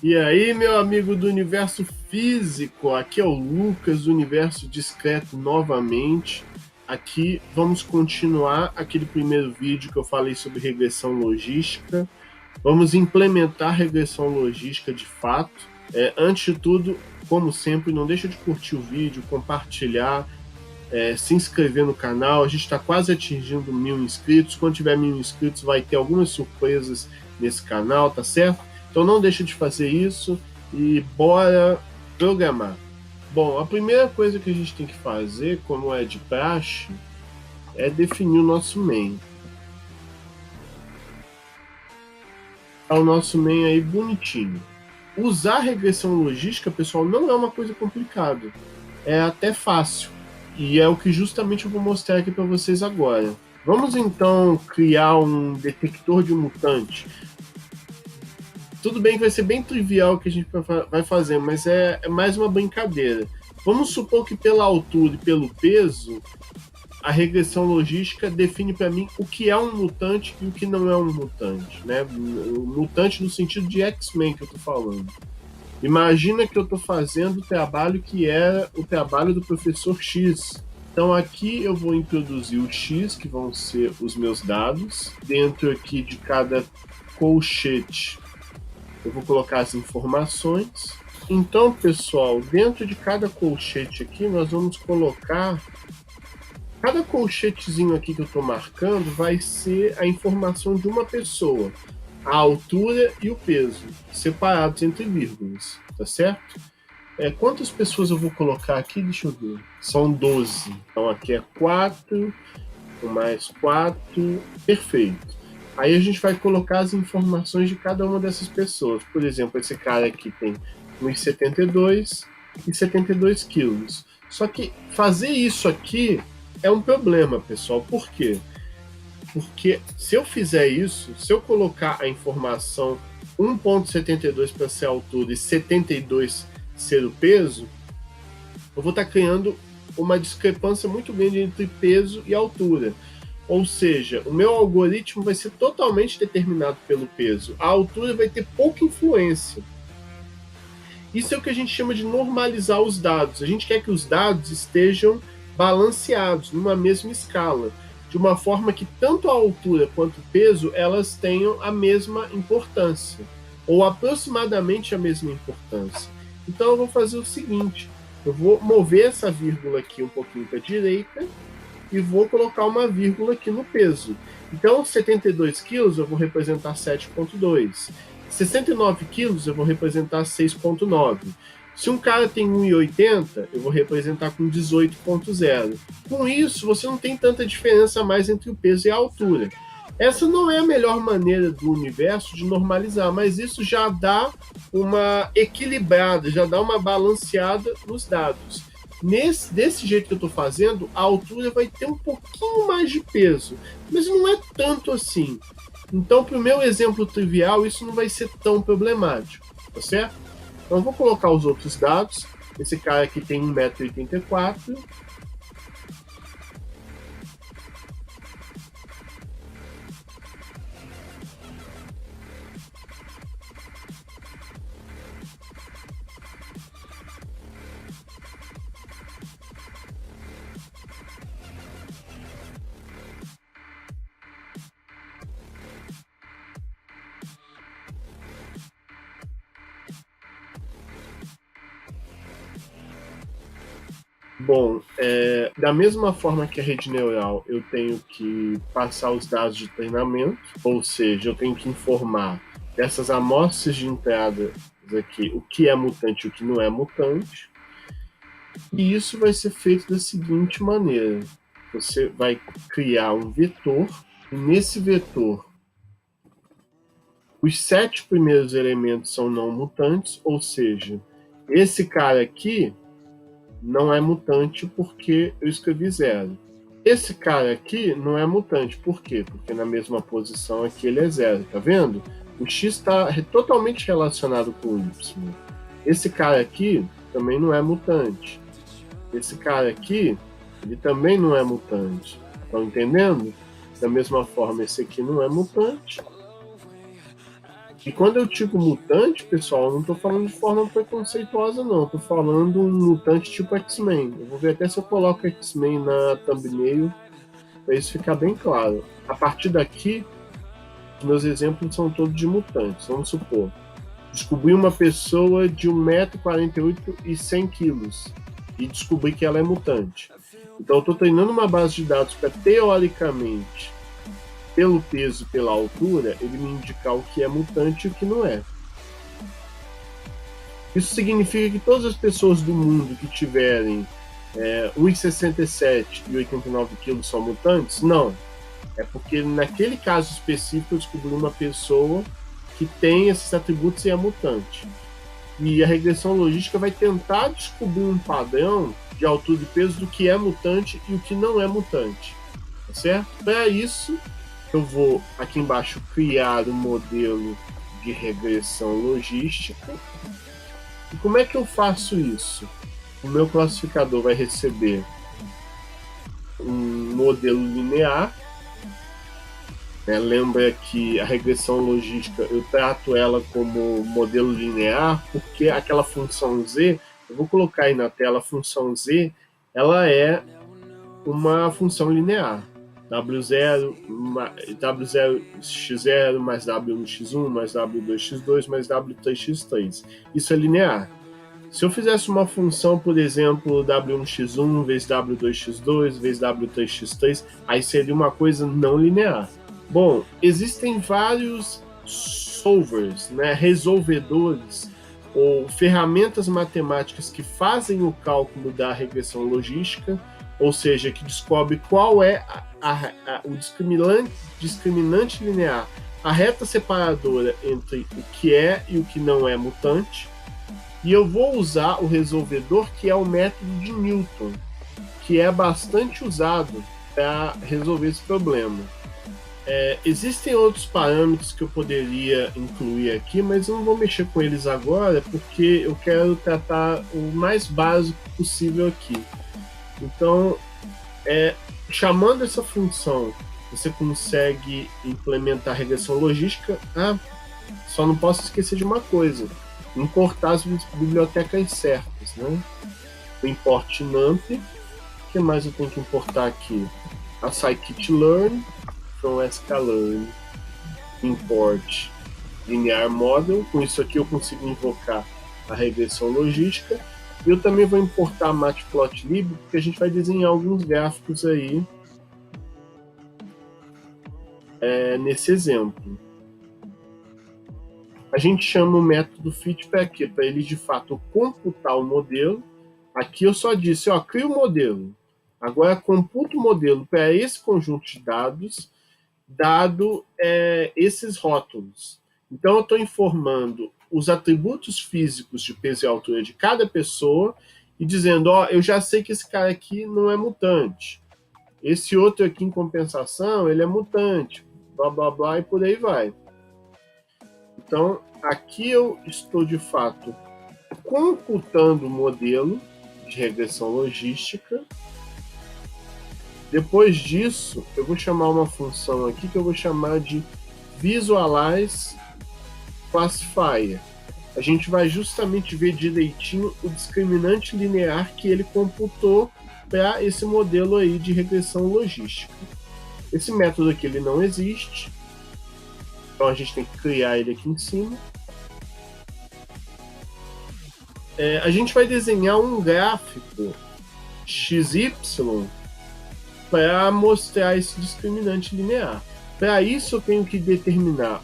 E aí, meu amigo do universo físico, aqui é o Lucas do Universo Discreto novamente. Aqui vamos continuar aquele primeiro vídeo que eu falei sobre regressão logística. Vamos implementar regressão logística de fato. Antes de tudo, como sempre, não deixa de curtir o vídeo, compartilhar, se inscrever no canal. A gente está quase atingindo 1.000 inscritos. Quando tiver 1.000 inscritos, vai ter algumas surpresas nesse canal, tá certo? Então não deixa de fazer isso e bora programar. Bom, a primeira coisa que a gente tem que fazer, como é de praxe, é definir o nosso main. Tá o nosso main aí bonitinho. Usar regressão logística, pessoal, não é uma coisa complicada. É até fácil. E é o que justamente eu vou mostrar aqui para vocês agora. Vamos então criar um detector de mutante. Tudo bem que vai ser bem trivial o que a gente vai fazer, mas é mais uma brincadeira. Vamos supor que pela altura e pelo peso, a regressão logística define para mim o que é um mutante e o que não é um mutante, né? O mutante no sentido de X-Men que eu estou falando. Imagina que eu estou fazendo o trabalho que é o trabalho do professor X. Então aqui eu vou introduzir o X, que vão ser os meus dados. Dentro aqui de cada colchete eu vou colocar as informações. Então, pessoal, dentro de cada colchete aqui, nós vamos colocar... Cada colchetezinho aqui que eu estou marcando vai ser a informação de uma pessoa. A altura e o peso, separados entre vírgulas, tá certo? Quantas pessoas eu vou colocar aqui? Deixa eu ver. São 12. Então aqui é 4, mais 4, perfeito. Aí a gente vai colocar as informações de cada uma dessas pessoas. Por exemplo, esse cara aqui tem 1,72 e 72 quilos. Só que fazer isso aqui é um problema, pessoal. Por quê? Porque se eu fizer isso, se eu colocar a informação 1,72 para ser a altura e 72 ser o peso, eu vou estar criando uma discrepância muito grande entre peso e altura. Ou seja, o meu algoritmo vai ser totalmente determinado pelo peso. A altura vai ter pouca influência. Isso é o que a gente chama de normalizar os dados. A gente quer que os dados estejam balanceados, numa mesma escala, de uma forma que tanto a altura quanto o peso elas tenham a mesma importância, ou aproximadamente a mesma importância. Então eu vou fazer o seguinte, eu vou mover essa vírgula aqui um pouquinho para a direita, e vou colocar uma vírgula aqui no peso. Então, 72 quilos eu vou representar 7,2. 69 quilos eu vou representar 6,9. Se um cara tem 1,80, eu vou representar com 18,0. Com isso, você não tem tanta diferença mais entre o peso e a altura. Essa não é a melhor maneira do universo de normalizar, mas isso já dá uma equilibrada, já dá uma balanceada nos dados. Desse jeito que eu estou fazendo, a altura vai ter um pouquinho mais de peso, mas não é tanto assim. Então, para o meu exemplo trivial, isso não vai ser tão problemático, tá certo? Então, eu vou colocar os outros dados. Esse cara aqui tem 1,84 m. Bom, da mesma forma que a rede neural, eu tenho que passar os dados de treinamento, ou seja, eu tenho que informar dessas amostras de entrada aqui o que é mutante e o que não é mutante. E isso vai ser feito da seguinte maneira. Você vai criar um vetor, e nesse vetor, os 7 primeiros elementos são não mutantes, ou seja, esse cara aqui não é mutante porque eu escrevi 0. Esse cara aqui não é mutante, por quê? Porque na mesma posição aqui ele é 0, tá vendo? O X está totalmente relacionado com o Y. Esse cara aqui também não é mutante. Esse cara aqui, ele também não é mutante. Estão entendendo? Da mesma forma, esse aqui não é mutante. E quando eu digo mutante, pessoal, eu não estou falando de forma preconceituosa, não. Estou falando um mutante tipo X-Men. Eu vou ver até se eu coloco X-Men na thumbnail, para isso ficar bem claro. A partir daqui, os meus exemplos são todos de mutantes. Vamos supor, descobri uma pessoa de 1,48 m e 100 kg e descobri que ela é mutante. Então eu estou treinando uma base de dados para, teoricamente, pelo peso e pela altura, ele me indicar o que é mutante e o que não é. Isso significa que todas as pessoas do mundo que tiverem 1,67 e 89 kg são mutantes? Não. É porque naquele caso específico eu descobri uma pessoa que tem esses atributos e é mutante. E a regressão logística vai tentar descobrir um padrão de altura e peso do que é mutante e o que não é mutante. Tá certo? Para isso, eu vou aqui embaixo criar um modelo de regressão logística. E como é que eu faço isso? O meu classificador vai receber um modelo linear. Lembra que a regressão logística eu trato ela como modelo linear porque aquela função z, eu vou colocar aí na tela a função z, ela é uma função linear. W0 x0 mais W1x1 mais W2x2 mais W3x3. Isso é linear. Se eu fizesse uma função, por exemplo, W1x1 vezes W2x2 vezes W3x3, aí seria uma coisa não linear. Bom, existem vários solvers, resolvedores ou ferramentas matemáticas que fazem o cálculo da regressão logística, ou seja, que descobre qual é o discriminante linear, a reta separadora entre o que é e o que não é mutante. E eu vou usar o resolvedor que é o método de Newton, que é bastante usado para resolver esse problema. Existem outros parâmetros que eu poderia incluir aqui, mas eu não vou mexer com eles agora, porque eu quero tratar o mais básico possível aqui. Então, chamando essa função, você consegue implementar a regressão logística. Só não posso esquecer de uma coisa: importar as bibliotecas certas, né? O import NumPy. O que mais eu tenho que importar aqui? A scikit-learn from sklearn, import linear model. Com isso aqui eu consigo invocar a regressão logística. E eu também vou importar a matplotlib, porque a gente vai desenhar alguns gráficos aí nesse exemplo. A gente chama o método fit para quê? Para ele de fato computar o modelo. Aqui eu só disse, cria o modelo. Agora computa o modelo para esse conjunto de dados, dado esses rótulos. Então eu estou informando os atributos físicos de peso e altura de cada pessoa e dizendo, eu já sei que esse cara aqui não é mutante. Esse outro aqui, em compensação, ele é mutante. Blá, blá, blá, e por aí vai. Então, aqui eu estou, de fato, computando o modelo de regressão logística. Depois disso, eu vou chamar uma função aqui que eu vou chamar de Visualize Classifier. A gente vai justamente ver direitinho o discriminante linear que ele computou para esse modelo aí de regressão logística. Esse método aqui ele não existe, então a gente tem que criar ele aqui em cima. A gente vai desenhar um gráfico XY para mostrar esse discriminante linear. Para isso eu tenho que determinar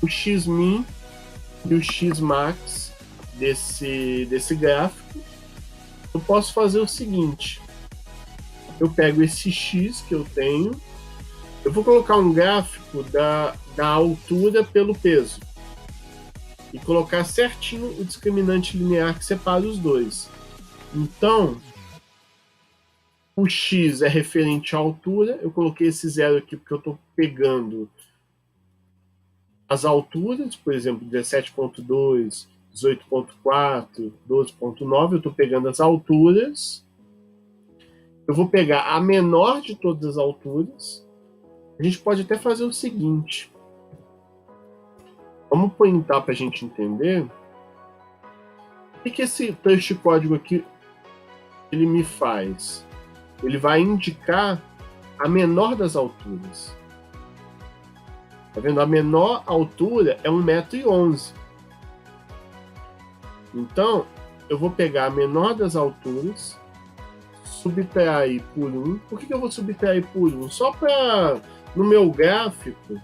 o X-min e o X-max desse gráfico. Eu posso fazer o seguinte: eu pego esse X que eu tenho, eu vou colocar um gráfico da altura pelo peso e colocar certinho o discriminante linear que separa os dois. Então, o X é referente à altura, eu coloquei esse zero aqui porque eu estou pegando as alturas, por exemplo, 17.2, 18.4, 12.9, eu estou pegando as alturas. Eu vou pegar a menor de todas as alturas. A gente pode até fazer o seguinte: Vamos printar para a gente entender o que esse texto de código aqui ele me faz. Ele vai indicar a menor das alturas. Tá vendo? A menor altura é 1,11 m. Então, eu vou pegar a menor das alturas, subtrair por 1. Por que eu vou subtrair por 1? Só para, no meu gráfico,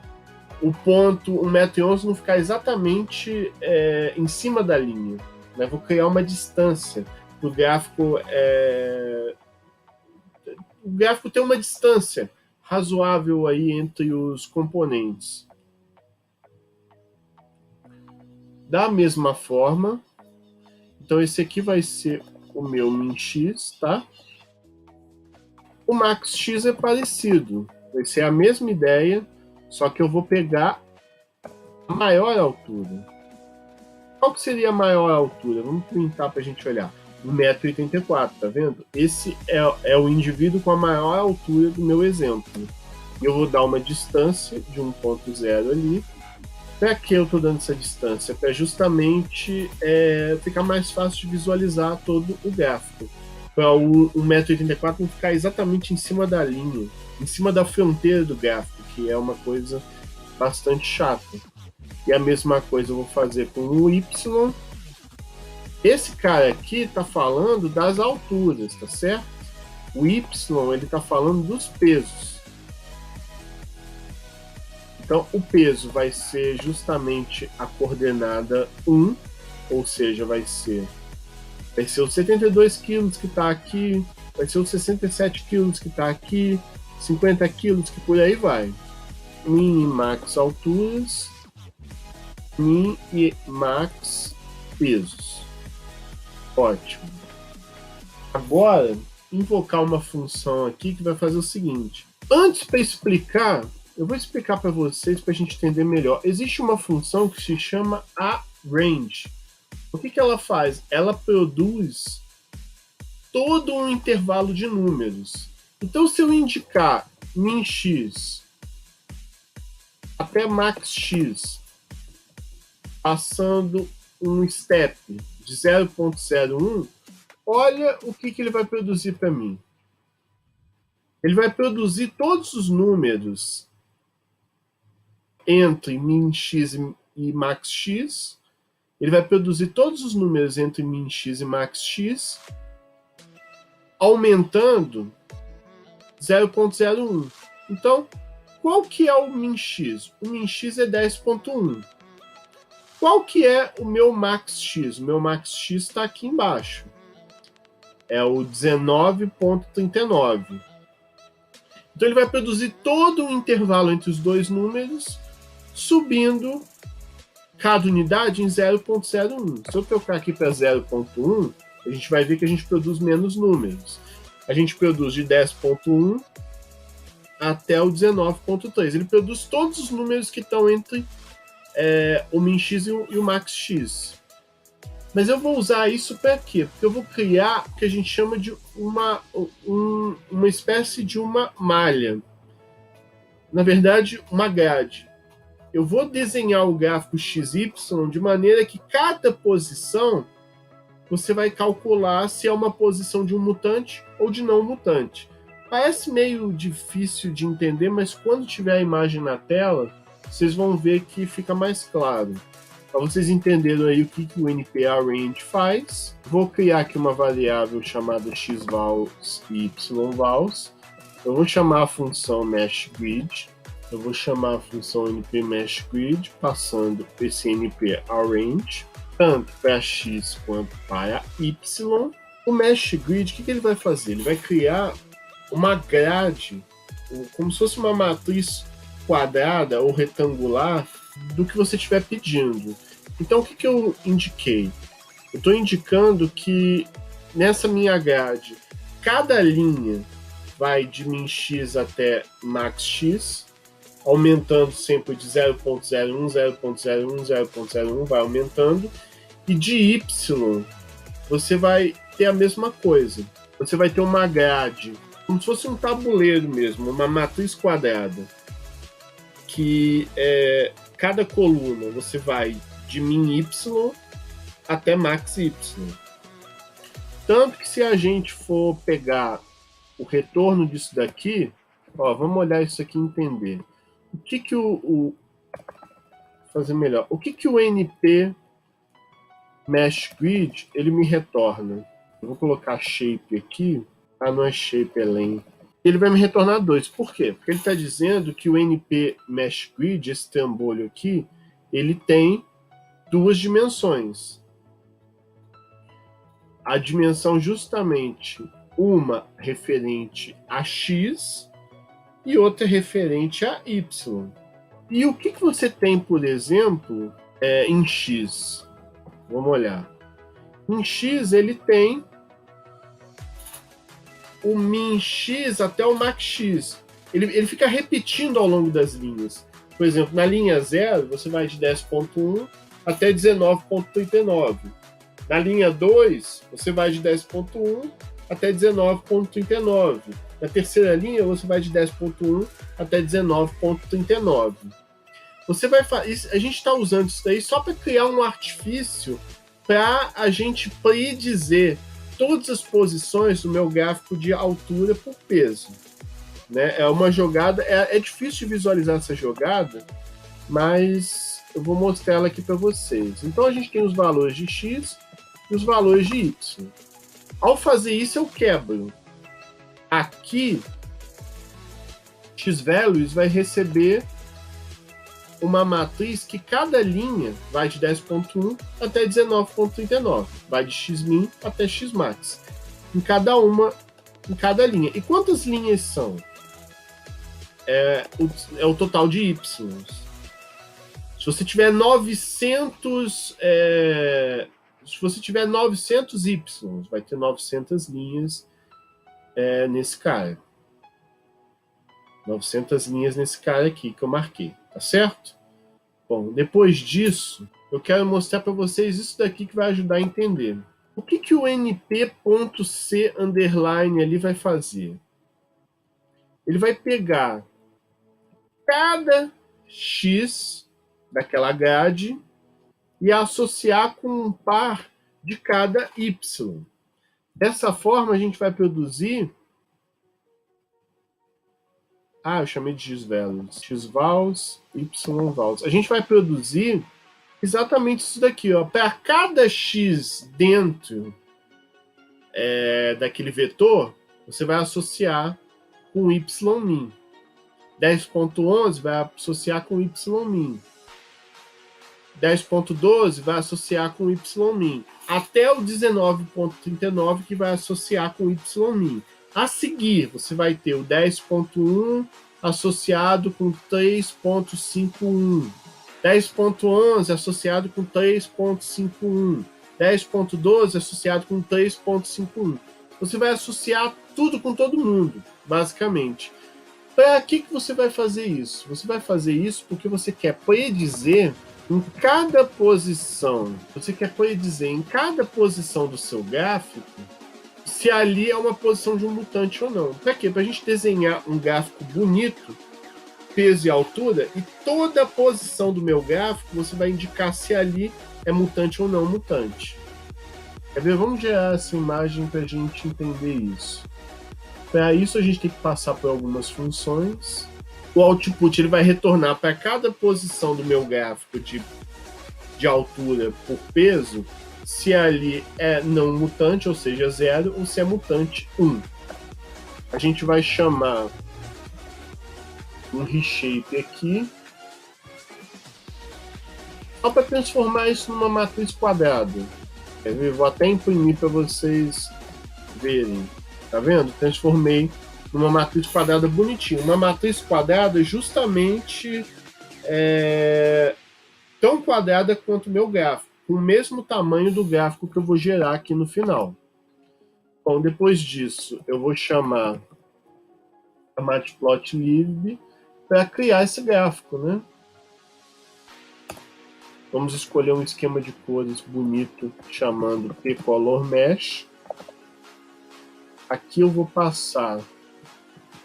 o ponto 1,11 m não ficar exatamente em cima da linha. Né? Vou criar uma distância para o gráfico. O gráfico tem uma distância razoável aí entre os componentes. Da mesma forma, então esse aqui vai ser o meu min_x, tá? O max_x é parecido, vai ser a mesma ideia, só que eu vou pegar a maior altura. Qual que seria a maior altura? Vamos printar para a gente olhar. 1,84 m, tá vendo? Esse é o indivíduo com a maior altura do meu exemplo. Eu vou dar uma distância de 1,0 ali. Para que eu estou dando essa distância? Para justamente ficar mais fácil de visualizar todo o gráfico. Para o 1,84 m não ficar exatamente em cima da linha, em cima da fronteira do gráfico, que é uma coisa bastante chata. E a mesma coisa eu vou fazer com o y. Esse cara aqui está falando das alturas, tá certo? O y ele está falando dos pesos. Então, o peso vai ser justamente a coordenada 1, ou seja, vai ser os 72 quilos que está aqui, vai ser os 67 quilos que está aqui, 50 quilos que por aí vai. Min e max alturas, min e max pesos. Ótimo. Agora, invocar uma função aqui que vai fazer o seguinte. Antes, para explicar, eu vou explicar para vocês para a gente entender melhor. Existe uma função que se chama aRange. O que ela faz? Ela produz todo um intervalo de números. Então, se eu indicar min_x até max_x, passando um step de 0,01, olha o que ele vai produzir para mim. Ele vai produzir todos os números entre min_x e max_x. Ele vai produzir todos os números entre min_x e max_x, aumentando 0,01. Então, qual que é o min_x? O min_x é 10,1. Qual que é o meu max_x? O meu max_x está aqui embaixo. É o 19,39. Então ele vai produzir todo o intervalo entre os dois números, subindo cada unidade em 0,01. Se eu trocar aqui para 0,1, a gente vai ver que a gente produz menos números. A gente produz de 10,1 até o 19,3. Ele produz todos os números que estão entre o min_x e o max_x. Mas eu vou usar isso para quê? Porque eu vou criar o que a gente chama de uma espécie de uma malha. Na verdade, uma grade. Eu vou desenhar o gráfico XY de maneira que cada posição você vai calcular se é uma posição de um mutante ou de não mutante. Parece meio difícil de entender, mas quando tiver a imagem na tela, vocês vão ver que fica mais claro. Para vocês entenderem aí o que o NP_ARange faz, vou criar aqui uma variável chamada xvals e yvals. Eu vou chamar a função meshGrid. Eu vou chamar a função np_meshGrid, passando esse NP_ARange, tanto para x quanto para y. O meshGrid, o que ele vai fazer? Ele vai criar uma grade, como se fosse uma matriz quadrada ou retangular do que você estiver pedindo. Então, o que eu indiquei? Eu estou indicando que nessa minha grade, cada linha vai de min_x até max_x, aumentando sempre de 0,01, 0,01, 0,01, vai aumentando. E de y, você vai ter a mesma coisa. Você vai ter uma grade, como se fosse um tabuleiro mesmo, uma matriz quadrada, que cada coluna você vai de min y até max y. Tanto que se a gente for pegar o retorno disso daqui, ó, vamos olhar isso aqui e entender. O que fazer melhor. O que o NP Mesh Grid ele me retorna? Eu vou colocar shape aqui. Ah, não é shape, é len. Ele vai me retornar 2. Por quê? Porque ele está dizendo que o NP Mesh Grid, esse trambolho aqui, ele tem 2 dimensões. A dimensão justamente uma referente a x e outra referente a y. E o que você tem, por exemplo, em x? Vamos olhar. Em x ele tem o min x até o max x. Ele fica repetindo ao longo das linhas. Por exemplo, na linha 0, você vai de 10.1 até 19.39. Na linha 2, você vai de 10.1 até 19.39. Na terceira linha, você vai de 10.1 até 19.39. Você vai a gente está usando isso daí só para criar um artifício para a gente predizer todas as posições do meu gráfico de altura por peso. Né? É uma jogada, é difícil de visualizar essa jogada, mas eu vou mostrar ela aqui para vocês. Então a gente tem os valores de x e os valores de y. Ao fazer isso, eu quebro. Aqui, x-values vai receber uma matriz que cada linha vai de 10.1 até 19.39. Vai de x-min até x-max. Em cada linha. E quantas linhas são? É o total de y. Se você tiver 900... se você tiver 900 y, vai ter 900 linhas nesse cara. 900 linhas nesse cara aqui que eu marquei. Tá certo? Bom, depois disso, eu quero mostrar para vocês isso daqui que vai ajudar a entender. O que o np.c underline ali vai fazer? Ele vai pegar cada x daquela grade e associar com um par de cada y. Dessa forma, a gente vai produzir... eu chamei de x-values. x-vals, y-vals. A gente vai produzir exatamente isso daqui. Para cada x dentro daquele vetor, você vai associar com y-min. 10.11 vai associar com y-min. 10.12 vai associar com y-min. Até o 19.39 que vai associar com y-min. A seguir, você vai ter o 10.1 associado com 3.51. 10.11 associado com 3.51. 10.12 associado com 3.51. Você vai associar tudo com todo mundo, basicamente. Para que você vai fazer isso? Você vai fazer isso porque você quer predizer em cada posição. Você quer predizer em cada posição do seu gráfico se ali é uma posição de um mutante ou não. Para quê? Para a gente desenhar um gráfico bonito, peso e altura, e toda a posição do meu gráfico você vai indicar se ali é mutante ou não mutante. Quer ver? Vamos gerar essa imagem para a gente entender isso. Para isso a gente tem que passar por algumas funções. O output ele vai retornar para cada posição do meu gráfico de altura por peso, se ali é não mutante, ou seja, 0, ou se é mutante, 1. A gente vai chamar um reshape aqui, só para transformar isso numa matriz quadrada. Quer ver? Vou até imprimir para vocês verem. Tá vendo? Transformei numa matriz quadrada bonitinha. Uma matriz quadrada justamente tão quadrada quanto o meu gráfico, com o mesmo tamanho do gráfico que eu vou gerar aqui no final. Bom, depois disso, eu vou chamar a matplotlib para criar esse gráfico, né? Vamos escolher um esquema de cores bonito, chamando pcolormesh. Aqui eu vou passar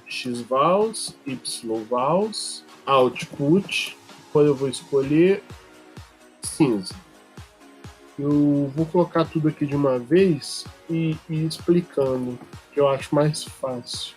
x-vals, y-vals, output, cor eu vou escolher? Cinza. Eu vou colocar tudo aqui de uma vez e ir explicando, que eu acho mais fácil.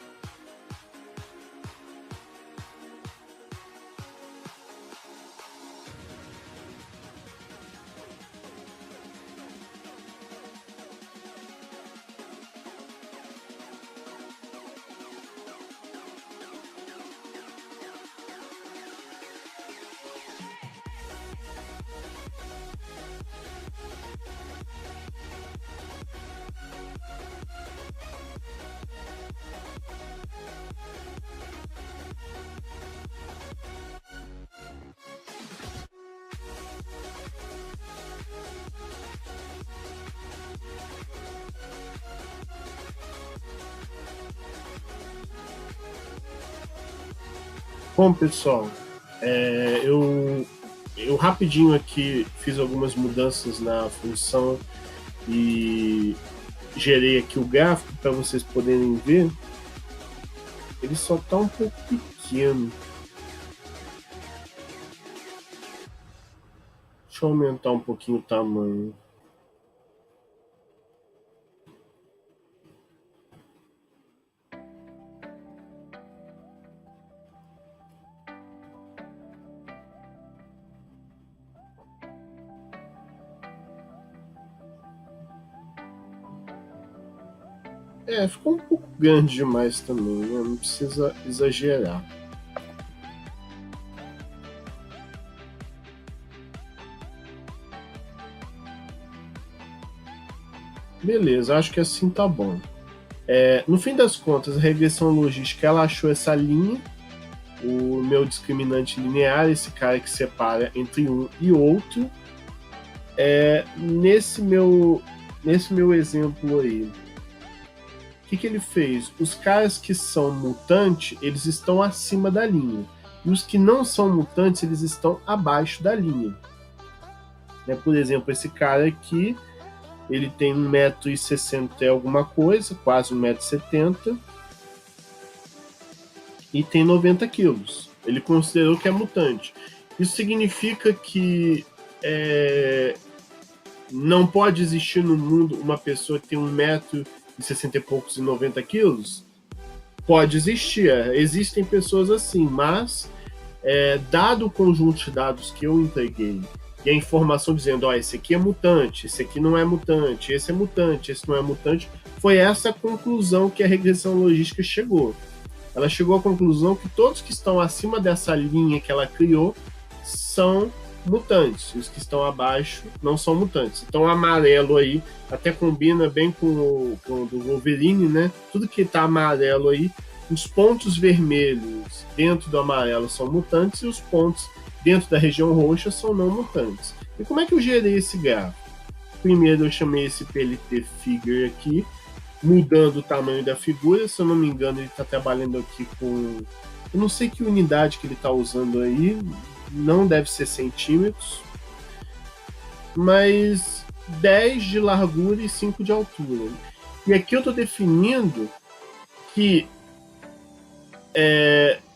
Bom, pessoal, eu rapidinho aqui fiz algumas mudanças na função e gerei aqui o gráfico para vocês poderem ver. Ele só está um pouco pequeno. Deixa eu aumentar um pouquinho o tamanho. Ficou um pouco grande demais também, né? Não precisa exagerar. Beleza, acho que assim tá bom. No fim das contas, a regressão logística ela achou essa linha, o meu discriminante linear, esse cara que separa entre um e outro. Nesse meu exemplo aí, o que ele fez? Os caras que são mutantes, eles estão acima da linha. E os que não são mutantes, eles estão abaixo da linha. Por exemplo, esse cara aqui, ele tem 1,60 m e alguma coisa, quase 1,70 m, e tem 90 quilos. Ele considerou que é mutante. Isso significa que não pode existir no mundo uma pessoa que tem 1,60 m e poucos e 90 quilos? Pode existir, existem pessoas assim, mas dado o conjunto de dados que eu entreguei e a informação dizendo, esse aqui é mutante, esse aqui não é mutante, esse é mutante, esse não é mutante, foi essa a conclusão que a regressão logística chegou. Ela chegou à conclusão que todos que estão acima dessa linha que ela criou são mutantes, e os que estão abaixo não são mutantes. Então o amarelo aí até combina bem com o do Wolverine, né? Tudo que está amarelo aí, os pontos vermelhos dentro do amarelo são mutantes e os pontos dentro da região roxa são não mutantes. E como é que eu gerei esse gráfico? Primeiro eu chamei esse PLT Figure aqui, mudando o tamanho da figura. Se eu não me engano, ele está trabalhando aqui com... eu não sei que unidade que ele está usando aí, não deve ser centímetros, mas 10 de largura e 5 de altura. E aqui eu estou definindo que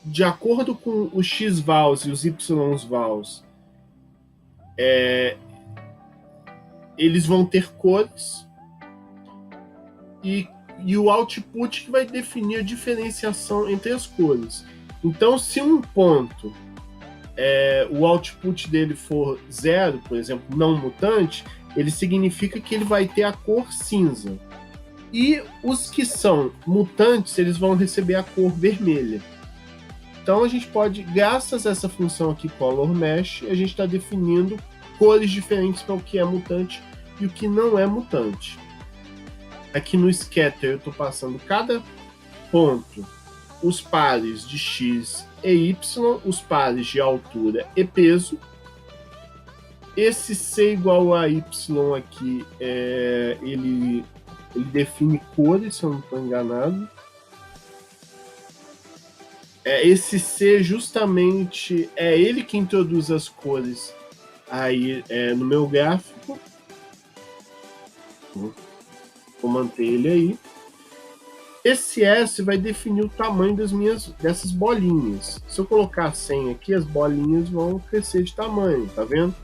de acordo com os X-vals e os Y-vals, eles vão ter cores, e o output que vai definir a diferenciação entre as cores. Então, se um ponto o output dele for 0, por exemplo, não mutante, ele significa que ele vai ter a cor cinza. E os que são mutantes, eles vão receber a cor vermelha. Então a gente pode, graças a essa função aqui, Color Mesh, a gente está definindo cores diferentes para o que é mutante e o que não é mutante. Aqui no Scatter eu estou passando cada ponto os pares de X e Y, os pares de altura e peso. Esse C igual a Y aqui, ele define cores, se eu não estou enganado. Esse C justamente é ele que introduz as cores aí no meu gráfico. Vou manter ele aí. Esse S vai definir o tamanho dessas bolinhas. Se eu colocar 100 aqui, as bolinhas vão crescer de tamanho, tá vendo?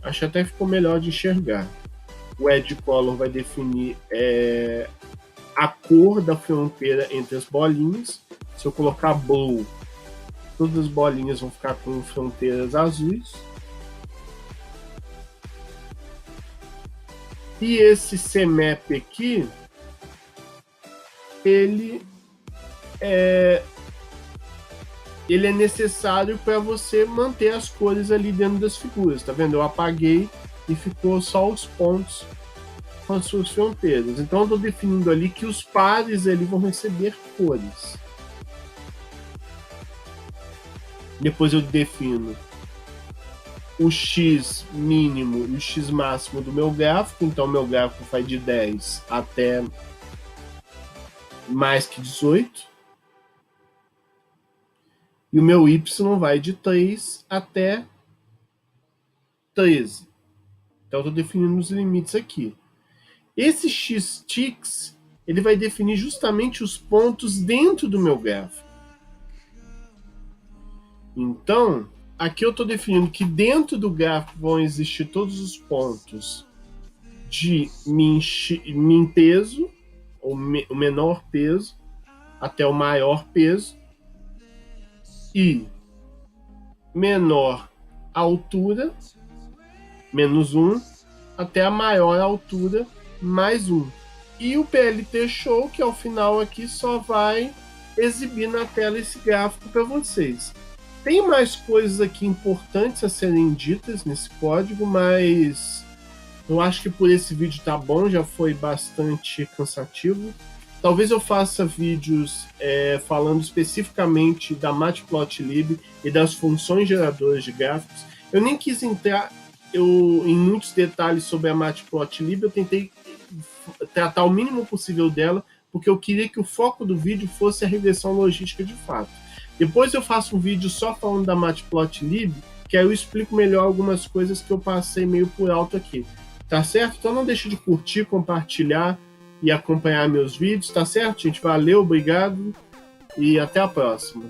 Acho que até ficou melhor de enxergar. O Edge Color vai definir a cor da fronteira entre as bolinhas. Se eu colocar Blue, todas as bolinhas vão ficar com fronteiras azuis. E esse CMap aqui, ele é necessário para você manter as cores ali dentro das figuras, tá vendo? Eu apaguei e ficou só os pontos com as suas fronteiras. Então eu estou definindo ali que os pares ali vão receber cores. Depois eu defino o X mínimo e o X máximo do meu gráfico. Então meu gráfico vai de 10 até mais que 18. E o meu Y vai de 3 até 13. Então eu estou definindo os limites aqui. Esse X-Tix, ele vai definir justamente os pontos dentro do meu gráfico. Então, aqui eu estou definindo que dentro do gráfico vão existir todos os pontos de min peso, ou o menor peso, até o maior peso, e menor altura, menos 1, até a maior altura, mais 1. E o PLT Show, que ao final aqui só vai exibir na tela esse gráfico para vocês. Tem mais coisas aqui importantes a serem ditas nesse código, mas eu acho que por esse vídeo tá bom, já foi bastante cansativo. Talvez eu faça vídeos falando especificamente da Matplotlib e das funções geradoras de gráficos. Eu nem quis entrar em muitos detalhes sobre a Matplotlib, eu tentei tratar o mínimo possível dela, porque eu queria que o foco do vídeo fosse a regressão logística de fato. Depois eu faço um vídeo só falando da Matplotlib, que aí eu explico melhor algumas coisas que eu passei meio por alto aqui. Tá certo? Então não deixe de curtir, compartilhar e acompanhar meus vídeos, tá certo, gente? Valeu, obrigado e até a próxima.